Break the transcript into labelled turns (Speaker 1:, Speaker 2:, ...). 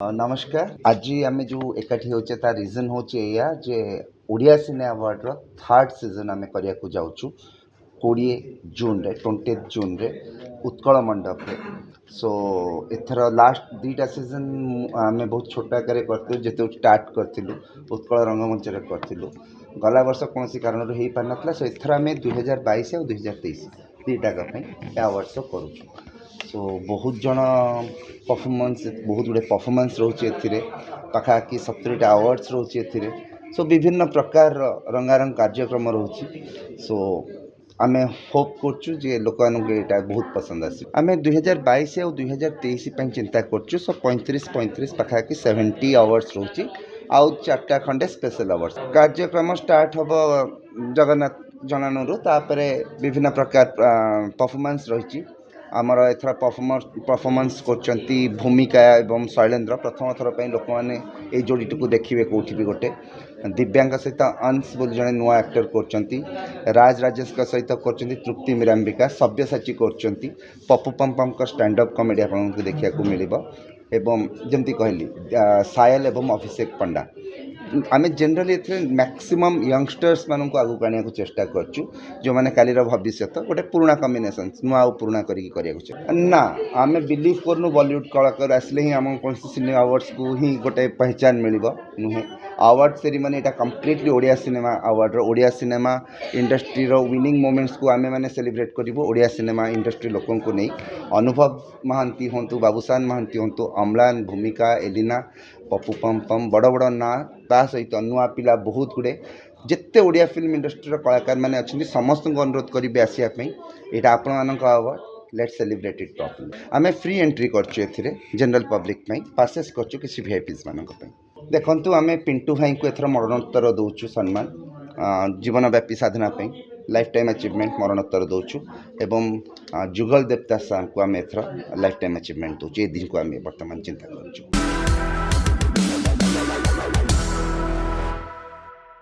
Speaker 1: नमस्कार। आज आम जो एकाठी होचे तार रिजन होचे या जे ओडिया सिने अवार्ड रो थर्ड सीजन आम करिया को जाउछु 20 जून रे उत्कल मंडप रे। सो एथर लास्ट दुईटा सीजन आम बहुत छोट आकार करते जेते स्टार्ट करथिलु उत्कल रंगमंच रे करथिलु। गला वर्ष कौन कारण हो पार नथला। सो एथर आम 2022 और 2023 दुईटा अवार्ड सो करूछु। सो बहुत जन परफॉर्मेंस बहुत गुड़े परफॉर्मेंस रोचे पाखापाखि 70टा अवार्ड्स रोचे। सो विभिन्न प्रकार रंगारंग कार्यक्रम रोचे। सो आम होप करचु जे लोक यहाँ बहुत पसंद आस। आम 2022 और 2023 चिंता करचु। सो 35 पाखापाखि 70 अवार्ड्स रोचे आउ 4टा खंडे स्पेशल अवार्ड्स कार्यक्रम स्टार्ट हम जगन्नाथ जनानू तापर विभिन्न प्रकार परफॉर्मेंस रही। आमर एथर परफॉर्मेंस करचंती भूमिका एवं शैलेंद्र प्रथम थर पे लोक मैंने ये जोड़ी को देखिए कौटी भी गोटे दिव्यांग सहित अंश बोली जड़े नुआ एक्टर करचंती। राज राजेश सहित करचंती तृप्ति मीरांबिका सब्यसाची करचंती पप्पू पम्पम का स्टैंड अप कॉमेडी आपको देखा मिलिबो एवं जमती कहली सायल एवं अभिषेक पंडा। आम जनरली मैक्सिमम यंगस्टर्स मानक आगू आने को चेष्टा करचु जो मैंने काली भविष्य गोटे पुराना कम्बिनेसन नुआ पुराना करना ना आम बिलीव करनु बॉलीवुड कलाकार आसले ही आम कौन सिने अवार्ड्स को ही गोटे पहचान मिल नुहे। अवार्ड सेरिमनी यहाँ completely Odia cinema award Odia cinema industry winning moments को आम मैंने सेलिब्रेट करूँ ओडिया सिनेमा इंडस्ट्री लोकों को नहीं। अनुभव महांती हूँ बाबूसान महांती हूँ अम्लान भूमिका एलिना पप्पू पम्पम बड़ बड़ ना ता सहित नुआ पिला बहुत गुड़े जिते ओडिया फिल्म इंडस्ट्री कलाकार मैंने अच्छा समस्त को अनुरोध करेंगे आसापी यहाँ आपण award let celebrate it properly. आम फ्री एंट्री करचु जनरल पब्लिक पासेस करचु किसी वीआईपीज मानक देखंतु आम पिंटू भाई को एथर मरणोत्तर दौचु सम्मान जीवनव्यापी साधना लाइफ टाइम अचिवमेंट मरणोत्तर दौचु एवं जुगल देवता साहब को आम एथर लाइफ टाइम अचिवमेंट दौचु ये दिन को आम बर्तमान चिंता करूँ।